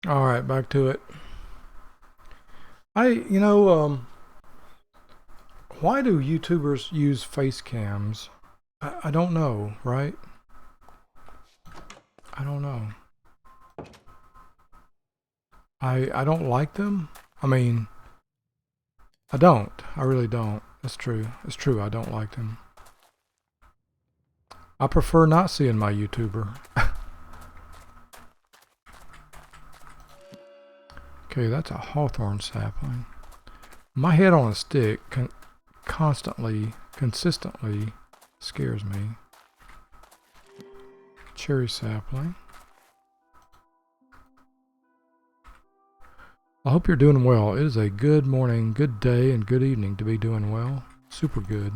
All right, back to it. Why do YouTubers use face cams? I don't know, right? I don't know. I don't like them. I mean, I don't. I really don't. That's true. It's true. I don't like them. I prefer not seeing my YouTuber. Okay, that's a hawthorn sapling. My head on a stick consistently scares me. Cherry sapling. I hope you're doing well. It is a good morning, good day, and good evening to be doing well. Super good.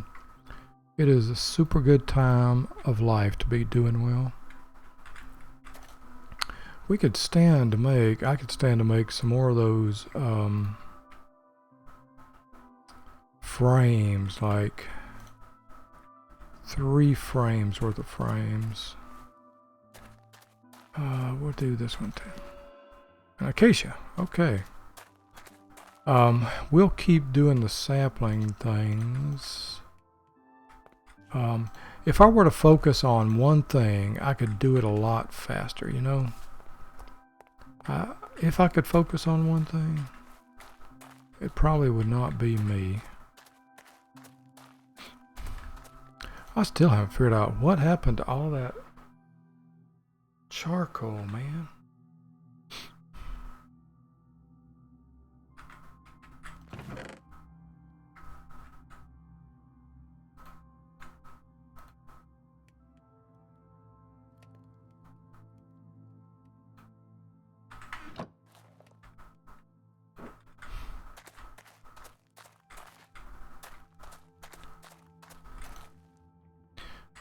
It is a super good time of life to be doing well. I could stand to make some more of those frames, like 3 frames worth of frames. We'll do this one too. An acacia, okay. We'll keep doing the sapling things. If I were to focus on one thing, I could do it a lot faster, you know? If I could focus on one thing, it probably would not be me. I still haven't figured out what happened to all that charcoal, man.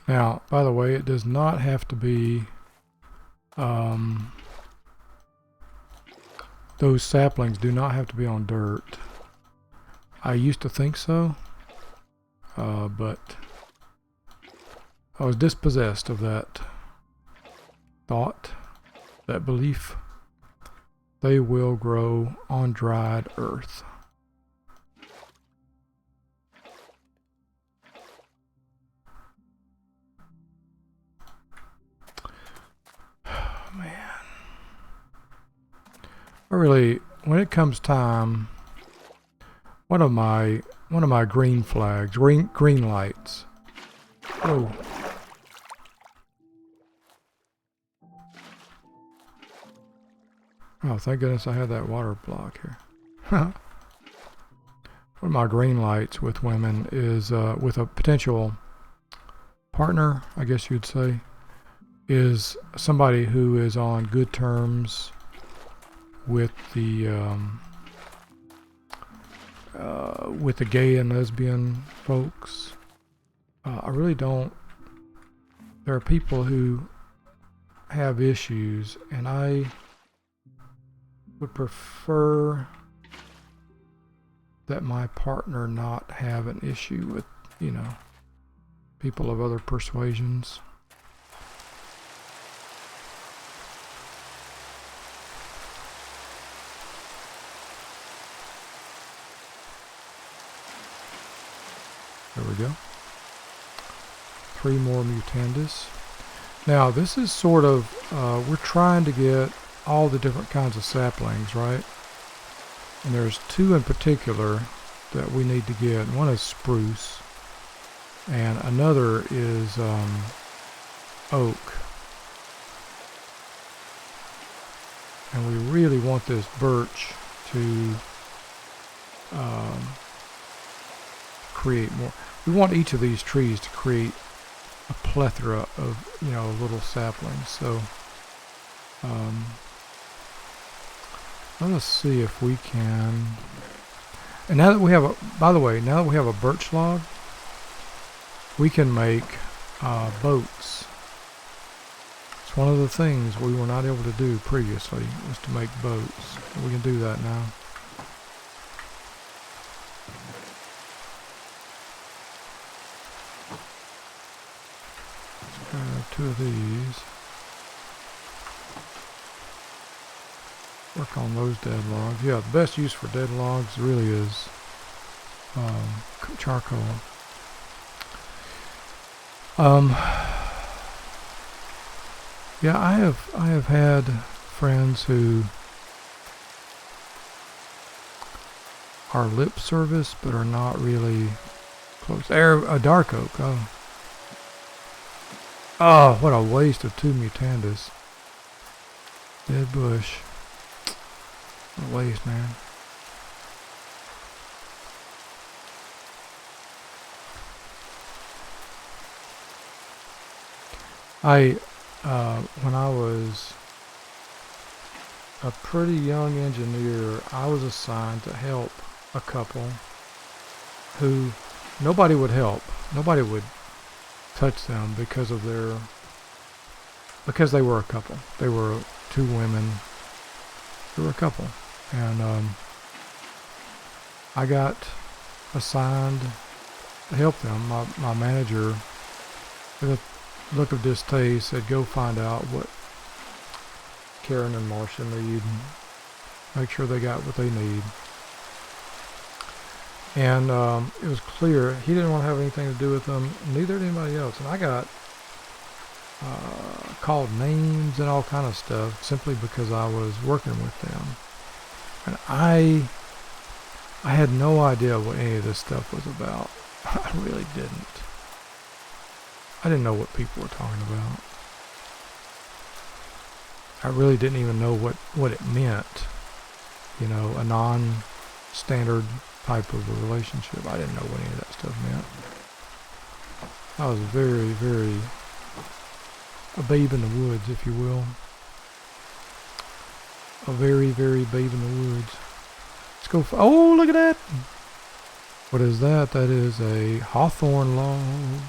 Now, by the way, it does not have to be those saplings do not have to be on dirt. I used to think so, but I was dispossessed of that thought, that belief. They will grow on dried earth. Man, when it comes time, one of my green flags, green lights. Oh. Oh, thank goodness I had that water block here. One of my green lights with women is with a potential partner, I guess you'd say, is somebody who is on good terms with the gay and lesbian folks. I really don't. There are people who have issues, and I would prefer that my partner not have an issue with, people of other persuasions. There we go. 3 more mutandis. Now this is sort of, we're trying to get all the different kinds of saplings, right? And there's 2 in particular that we need to get. One is spruce, and another is oak. And we really want this birch to create more. We want each of these trees to create a plethora of, little saplings. So let us see if we can. And now that we have by the way, now that we have a birch log, we can make boats. It's one of the things we were not able to do previously, was to make boats. We can do that now. Grab 2 of these. work on those dead logs. Yeah, the best use for dead logs really is charcoal. Yeah, I have had friends who are lip service but are not really close. A dark oak. Oh, what a waste of 2 mutandis. Dead bush. What a waste, man. When I was a pretty young engineer, I was assigned to help a couple who nobody would help. Nobody would touch them because they were a couple. They were 2 women. They were a couple. And I got assigned to help them. My manager, with a look of distaste, said, go find out what Karen and Marcia need and make sure they got what they need. And it was clear he didn't want to have anything to do with them, neither did anybody else. And I got called names and all kind of stuff simply because I was working with them. And I had no idea what any of this stuff was about. I really didn't. I didn't know what people were talking about. I really didn't even know what it meant. You know, a non-standard type of a relationship. I didn't know what any of that stuff meant. I was very, very a babe in the woods, if you will. A very, very babe in the woods. Let's go for, oh, look at that! What is that? That is a hawthorn log.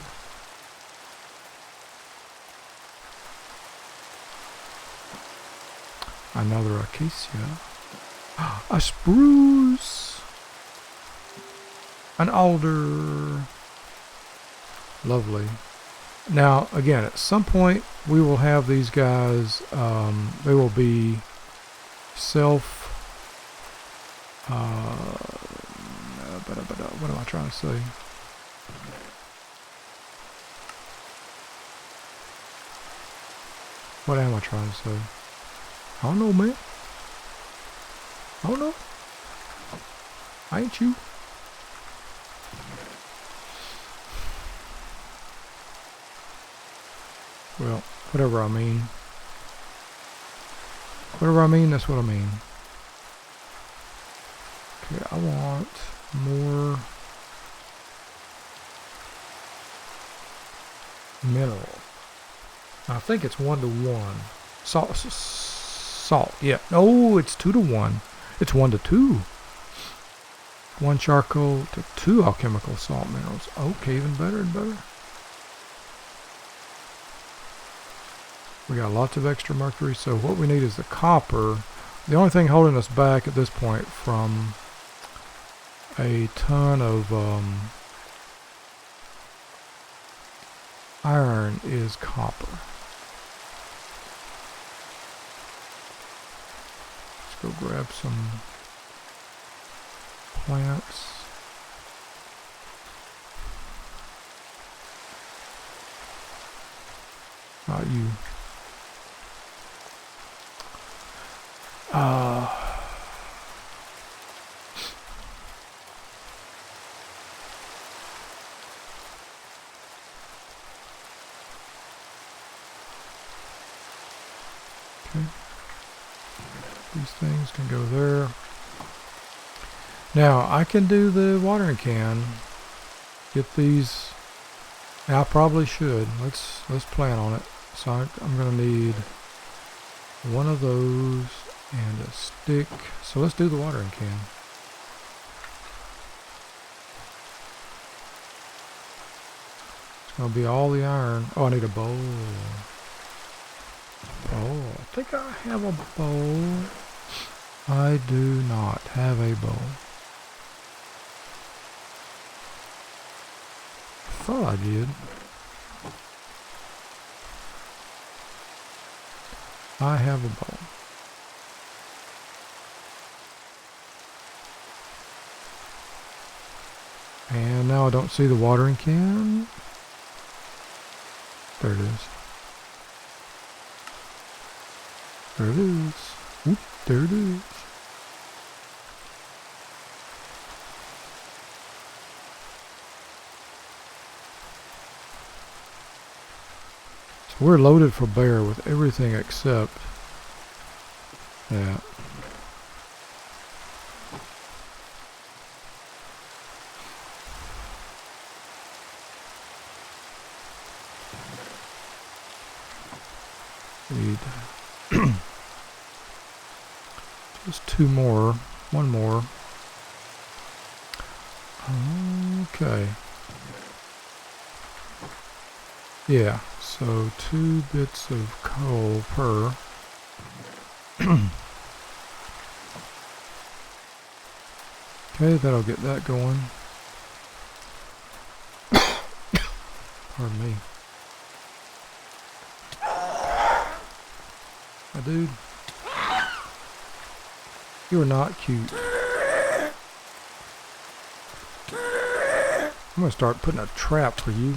Another acacia. A spruce. An alder. Lovely. Now, again, at some point, we will have these guys, they will be what am I trying to say? What am I trying to say? I don't know, man. I don't know. I ain't you. Well, whatever I mean. Whatever I mean, that's what I mean. Okay, I want more mineral. I think it's 1 to 1. Salt. Yeah. No, it's 2 to 1. It's 1 to 2. 1 charcoal to 2 alchemical salt minerals. Okay, even better and better. We got lots of extra mercury, so what we need is the copper. The only thing holding us back at this point from a ton of iron is copper. Let's go grab some plants. Not you. Okay. These things can go there. Now I can do the watering can. Get these. I probably should. Let's plan on it. So I'm gonna need 1 of those and a stick. So let's do the watering can. It's gonna be all the iron. Oh, I need a bowl. Oh, I think I have a bowl. I do not have a bowl. I thought I did. I have a bowl. now I don't see the watering can. There it is. There it is. Oop, there it is. So we're loaded for bear with everything except that. Need just two more, one more. Okay. Yeah, so 2 bits of coal per. Okay, that'll get that going. Pardon me. My dude, you are not cute. I'm gonna start putting a trap for you.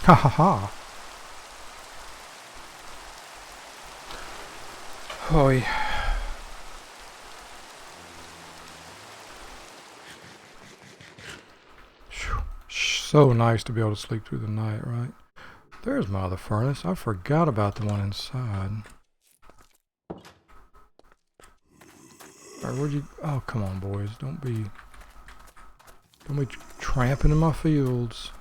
Ha ha ha. Hoy. So nice to be able to sleep through the night, right? There's my other furnace. I forgot about the one inside. Alright, where'd you... Oh, come on, boys. Don't be tramping in my fields.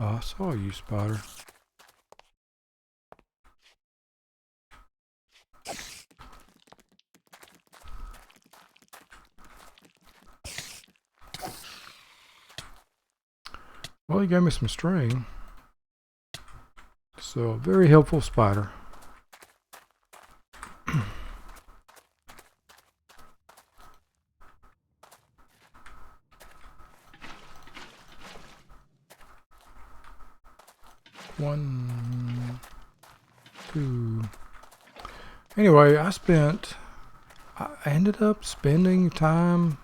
Oh, I saw you, Spider. Well, he gave me some string. So, very helpful spider. One, two. Anyway, I ended up spending time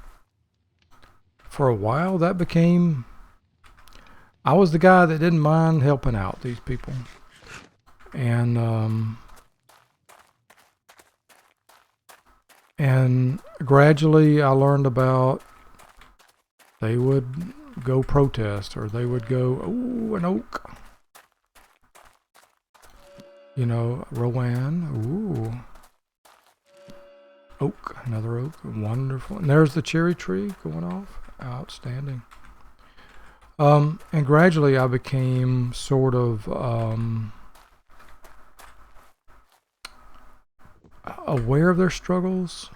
for a while. That became, I was the guy that didn't mind helping out these people. And gradually I learned about, they would go protest, or they would go, ooh, an oak. You know, Rowan, ooh. Oak, another oak, wonderful. And there's the cherry tree going off, outstanding. And gradually I became sort of aware of their struggles,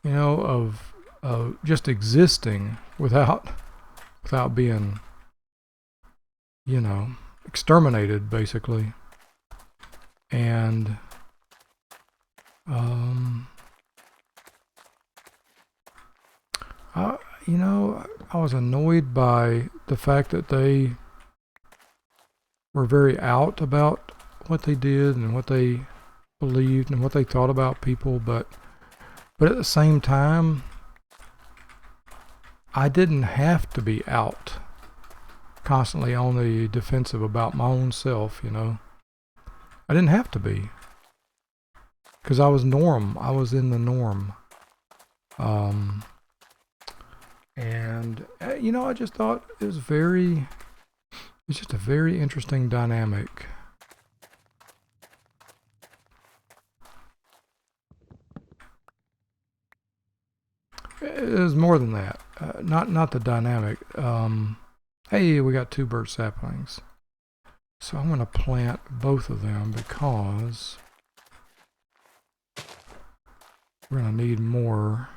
you know, of just existing without being, you know, exterminated, basically. And you know, I was annoyed by the fact that they were very out about what they did and what they believed and what they thought about people, but at the same time, I didn't have to be out constantly on the defensive about my own self, you know. I didn't have to be, because I was in the norm. And you know, I just thought it's just a very interesting dynamic. It was more than that. Not the dynamic. Hey, we got 2 birch saplings. So I'm going to plant both of them because we're going to need more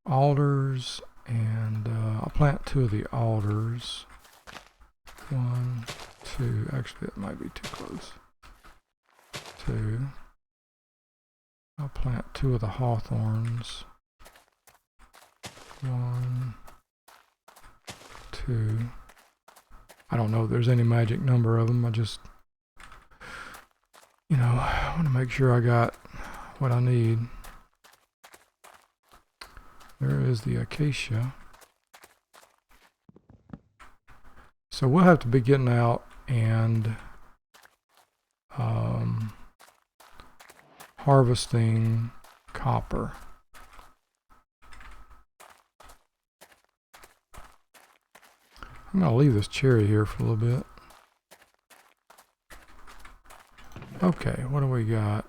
alders, and I'll plant 2 of the alders. 1, 2, actually that might be too close. 2. I'll plant 2 of the hawthorns. 1, 2. I don't know if there's any magic number of them. I just, you know, I want to make sure I got what I need. There is the acacia. So we'll have to be getting out and harvesting copper. I'm going to leave this cherry here for a little bit. Okay, what do we got?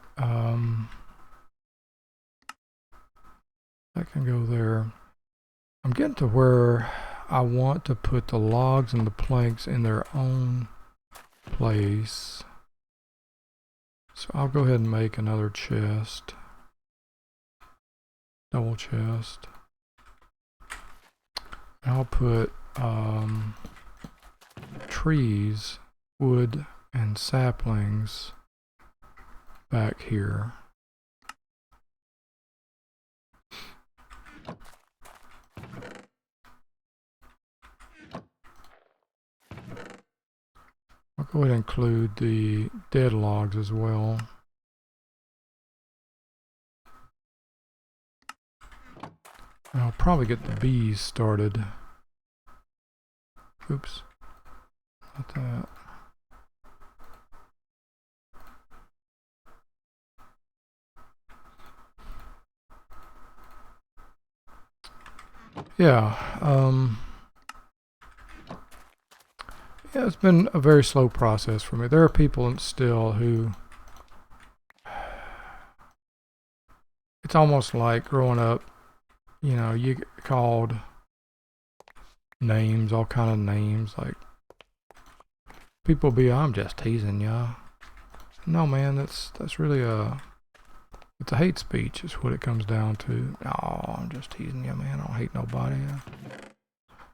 That can go there. I'm getting to where I want to put the logs and the planks in their own place. So I'll go ahead and make another chest. Double chest. And I'll put trees, wood, and saplings back here. I'll go ahead and include the dead logs as well. And I'll probably get the bees started. Oops. Not that. Yeah, yeah, it's been a very slow process for me. There are people still who, it's almost like growing up, you know, you get called names, all kind of names, like people be, I'm just teasing ya. No, man, that's really it's a hate speech is what it comes down to. Oh, I'm just teasing you, man. I don't hate nobody.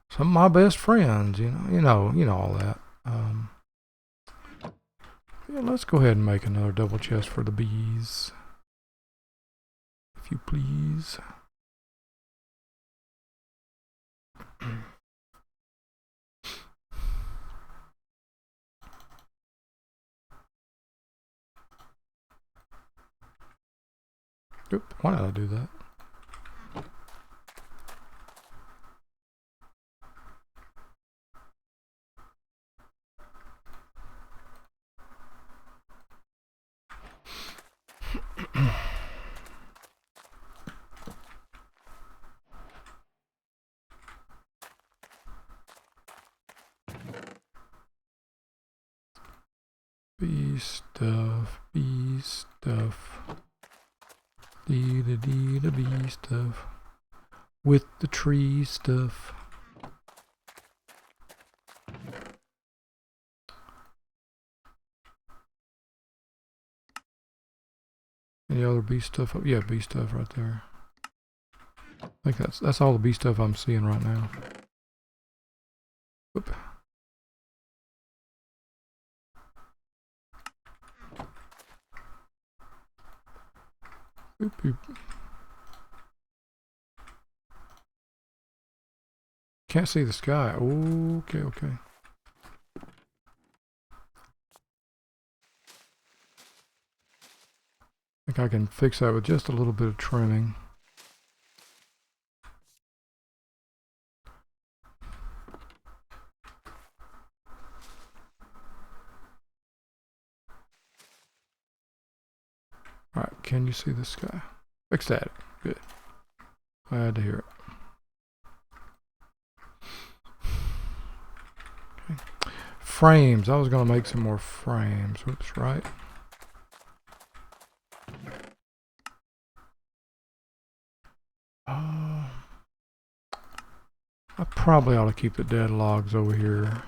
Some of my best friends, you know all that. Yeah, let's go ahead and make another double chest for the bees, if you please. Oop, why did I do that? Bee stuff, bee stuff. Dee da dee da bee stuff. With the tree stuff. Any other bee stuff? Yeah, bee stuff right there. I think that's all the bee stuff I'm seeing right now. Whoop. Oop, oop. Can't see the sky. Okay, okay. I think I can fix that with just a little bit of trimming. Alright, can you see the sky? Ecstatic. Good. Glad to hear it. Okay. Frames. I was going to make some more frames. Whoops, right? I probably ought to keep the dead logs over here.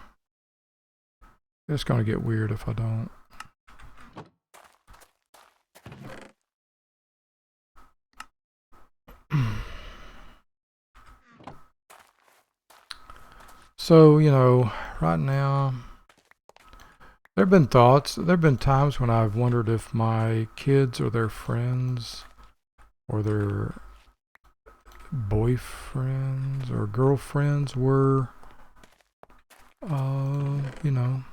It's gonna get weird if I don't. So, you know, right now, there have been times when I've wondered if my kids or their friends or their boyfriends or girlfriends were, you know,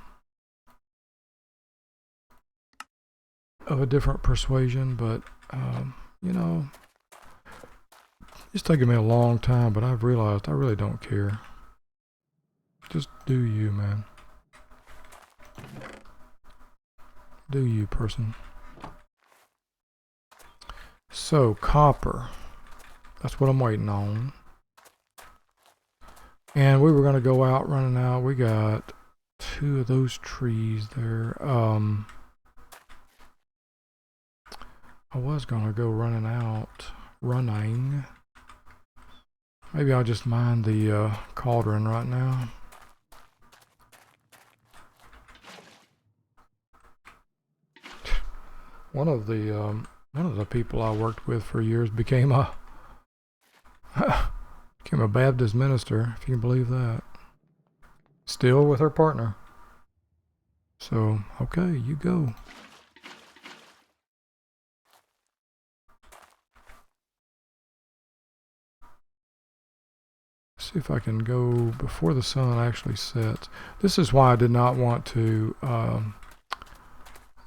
of a different persuasion, but, you know, it's taken me a long time, but I've realized I really don't care. Just do you, man. Do you, person. So, copper. That's what I'm waiting on. And we were going to go out running out. We got 2 of those trees there. I was going to go running. Maybe I'll just mine the cauldron right now. One of the people I worked with for years became a Baptist minister, if you can believe that. Still with her partner. So, okay, you go. See if I can go before the sun actually sets. This is why I did not want to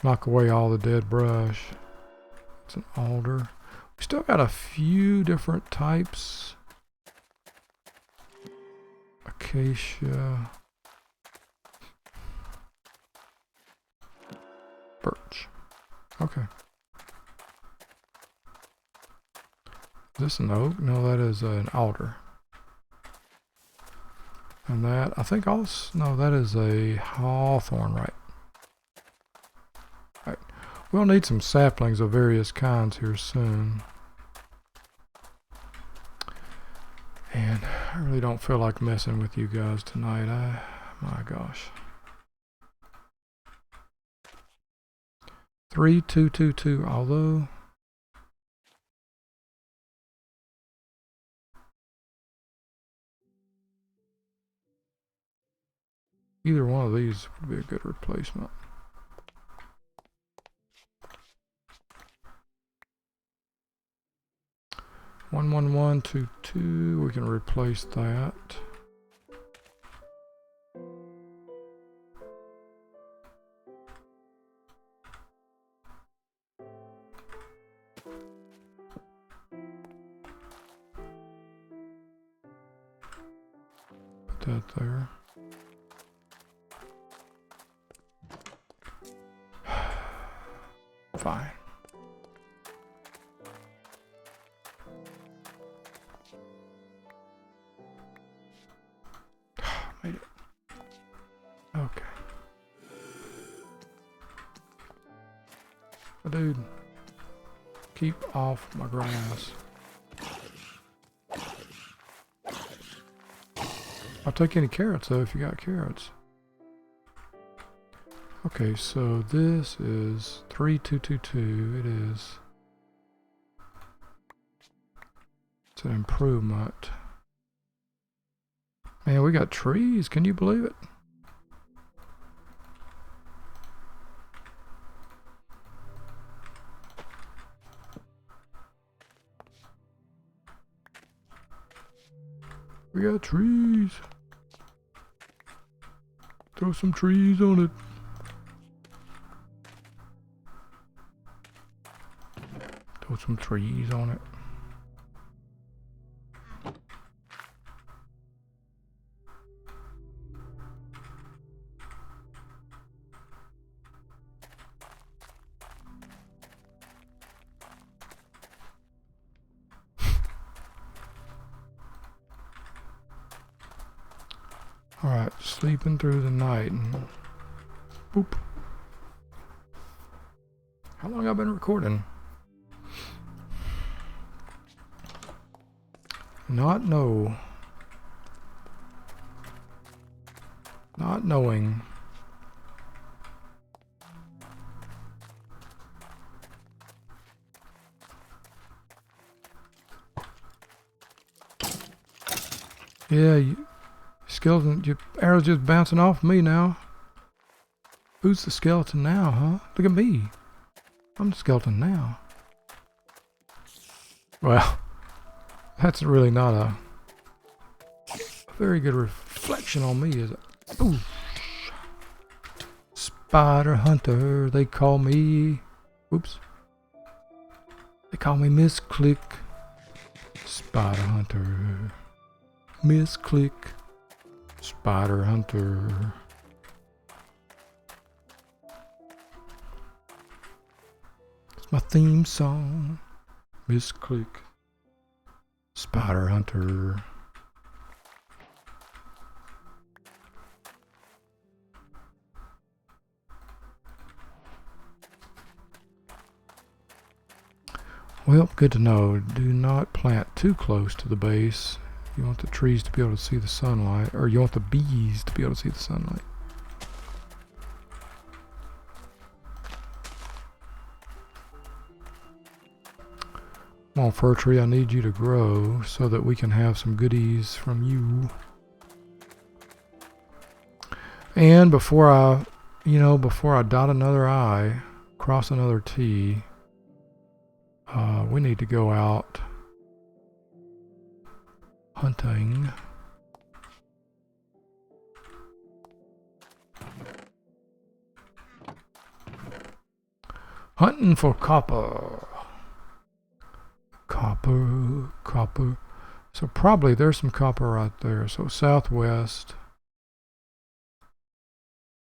knock away all the dead brush. It's an alder. We still got a few different types. Acacia. Birch. Okay. Is this an oak? No, that is an alder. And that, I think also, no, that is a hawthorn, right? Right. We'll need some saplings of various kinds here soon. And I really don't feel like messing with you guys tonight. My gosh. 3222, although either one of these would be a good replacement. One, 1, 1, 2, 2. We can replace that. Put that there. Fine. Made it. Okay. Dude, keep off my grass. I'll take any carrots though if you got carrots. Okay, so this is 3222. It is. It's an improvement. Man, we got trees. Can you believe it? We got trees. Throw some trees on it. Throw some trees on it. Alright, sleeping through the night and boop. How long have I been recording? Not knowing. Yeah, skeleton, your arrow's just bouncing off me now. Who's the skeleton now, huh? Look at me. I'm the skeleton now. Well, that's really not a very good reflection on me, is it? Ooh. Spider Hunter, they call me. Oops. They call me Misclick. Spider Hunter. Misclick. Spider Hunter. It's my theme song. Misclick. Spider Hunter. Well, good to know. Do not plant too close to the base. You want the trees to be able to see the sunlight, or you want the bees to be able to see the sunlight. Come on, fir tree, I need you to grow so that we can have some goodies from you. And before I dot another I, cross another T, we need to go out hunting. Hunting for copper. Copper. So probably there's some copper right there. So southwest.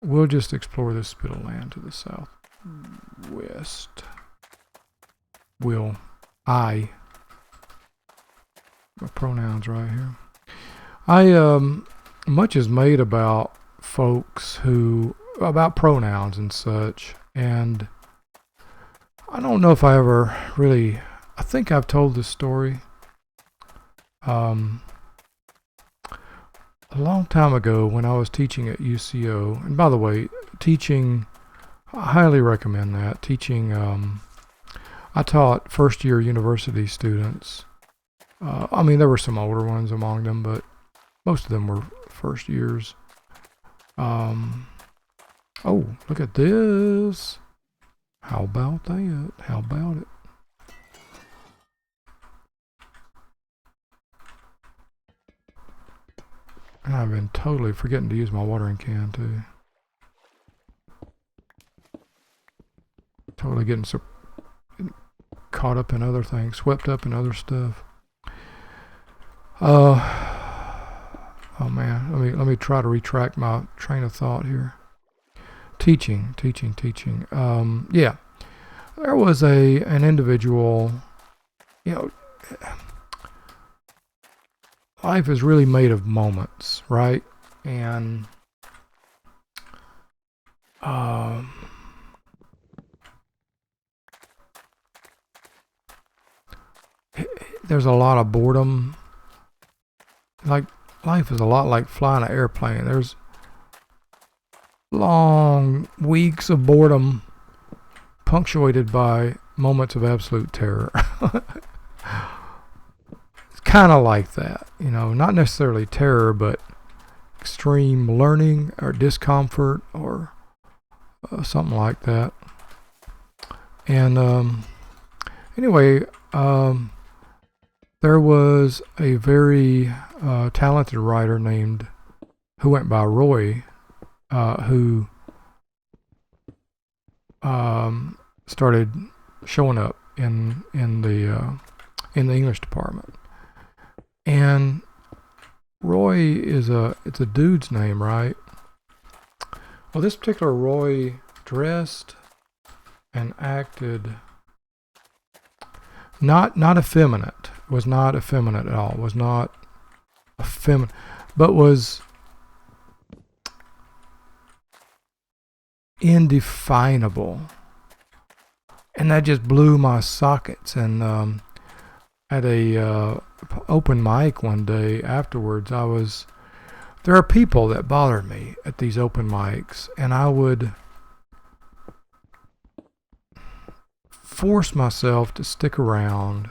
We'll just explore this spit of land to the southwest. My pronouns right here. Much is made about about pronouns and such, and I don't know if I ever really, I think I've told this story a long time ago when I was teaching at UCO. And by the way, teaching, I highly recommend that. Teaching, I taught first year university students. I mean, there were some older ones among them, but most of them were first years. Oh, look at this. How about that? How about it? And I've been totally forgetting to use my watering can too. Totally getting so caught up in other things, swept up in other stuff. Oh man, let me try to retract my train of thought here. Teaching. Yeah, there was an individual. Life is really made of moments, right? And there's a lot of boredom. Like, life is a lot like flying an airplane. There's long weeks of boredom punctuated by moments of absolute terror. It's kind of like that, not necessarily terror, but extreme learning or discomfort or something like that. And anyway, there was a very talented writer who went by Roy, who started showing up in the English department. And Roy it's a dude's name, right? Well, this particular Roy dressed and acted not effeminate. Was not effeminate at all. Was not effeminate, but was indefinable. And that just blew my sockets. And at a open mic one day afterwards, there are people that bothered me at these open mics, and I would force myself to stick around,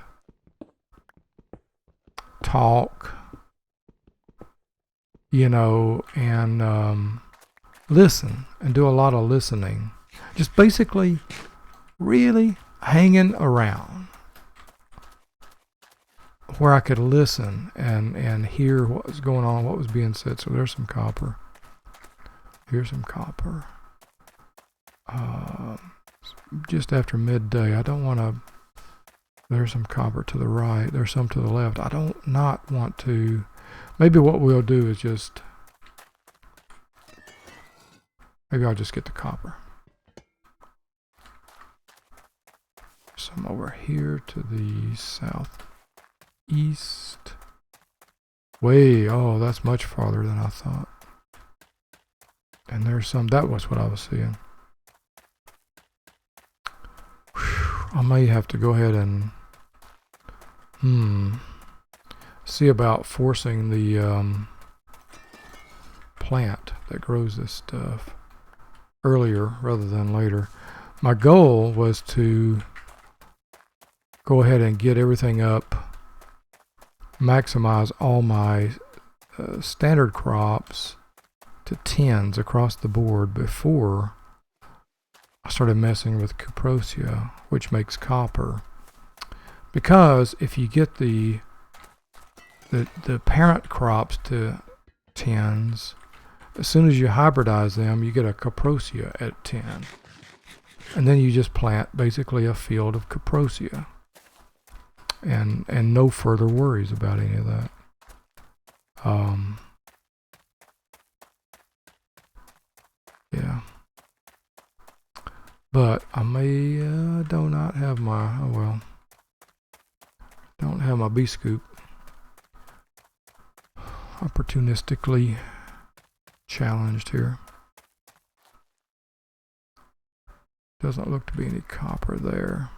talk, you know, and listen and do a lot of listening. Just basically really hanging around where I could listen and hear what was going on, what was being said. So there's some copper. Here's some copper. Just after midday. I don't want to. There's some copper to the right. There's some to the left. I don't not want to. Maybe what we'll do is just. Maybe I'll just get the copper. Some over here to the southeast. Oh, that's much farther than I thought. And there's some. That was what I was seeing. I may have to go ahead and see about forcing the plant that grows this stuff earlier rather than later. My goal was to go ahead and get everything up, maximize all my standard crops to 10s across the board before I started messing with Cuprosia, which makes copper. Because if you get the parent crops to 10s, as soon as you hybridize them, you get a Cuprosia at 10. And then you just plant basically a field of Cuprosia. And no further worries about any of that. Yeah. But I may do not have my, don't have my bee scoop. Opportunistically challenged here. Doesn't look to be any copper there.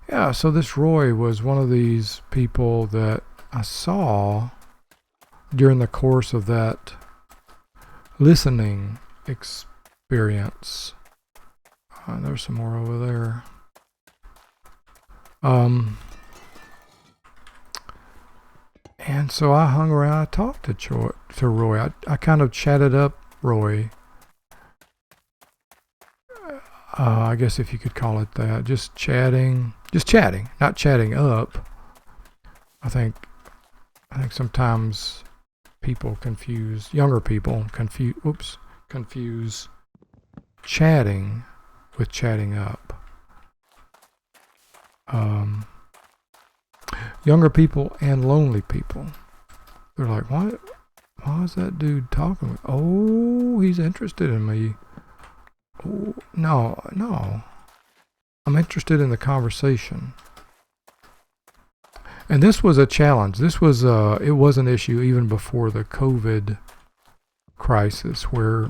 Yeah, so this Roy was one of these people that I saw during the course of that listening experience. There's some more over there. And so I hung around. I talked to Roy. I kind of chatted up Roy. I guess if you could call it that. Just chatting, not chatting up. I think sometimes younger people confuse chatting with chatting up. Younger people and lonely people. They're like, why is that dude talking with? Oh, he's interested in me. Oh, no. I'm interested in the conversation. And this was a challenge. It was an issue even before the COVID crisis, where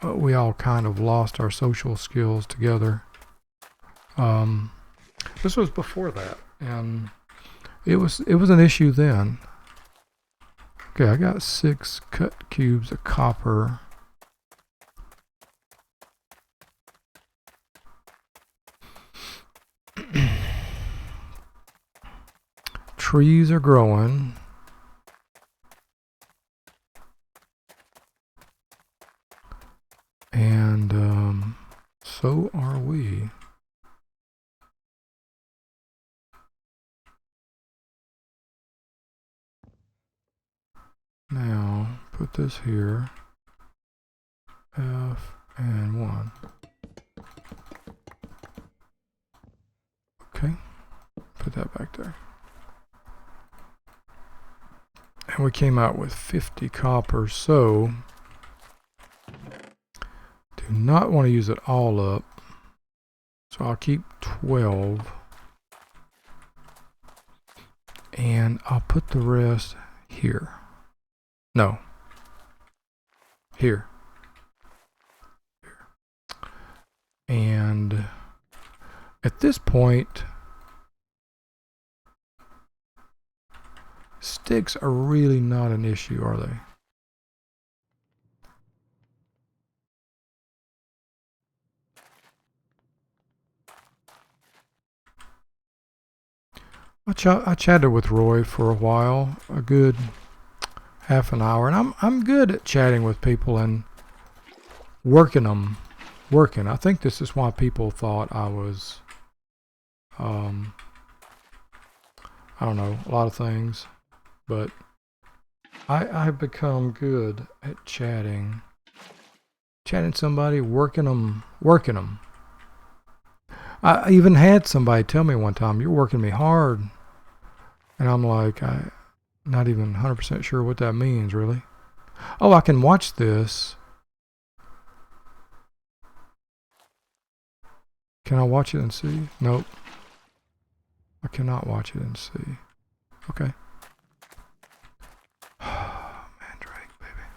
we all kind of lost our social skills together. This was before that, and it was an issue then. Okay, I got 6 cut cubes of copper. Trees are growing. And so are we. Now, put this here. F and 1. Okay, put that back there. And we came out with 50 copper, so do not want to use it all up. So I'll keep 12. And I'll put the rest here. No. Here. And at this point, sticks are really not an issue, are they? I chatted with Roy for a while, a good half an hour, and I'm good at chatting with people and working. I think this is why people thought I was, I don't know, a lot of things, but I've become good at chatting somebody, working them. I even had somebody tell me one time, "You're working me hard," and I'm like, I'm not even 100% sure what that means, really. Oh, I can watch this. Can I watch it and see? Nope. I cannot watch it and see. Okay. Mandrake, baby.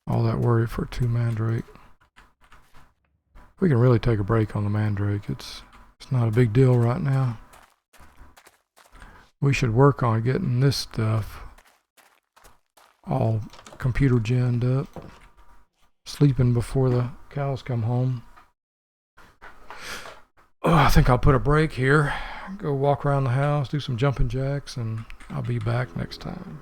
All that worry for 2 Mandrake. We can really take a break on the Mandrake. It's not a big deal right now. We should work on getting this stuff all computer genned up. Sleeping before the cows come home. Oh, I think I'll put a break here. Go walk around the house, do some jumping jacks, and I'll be back next time.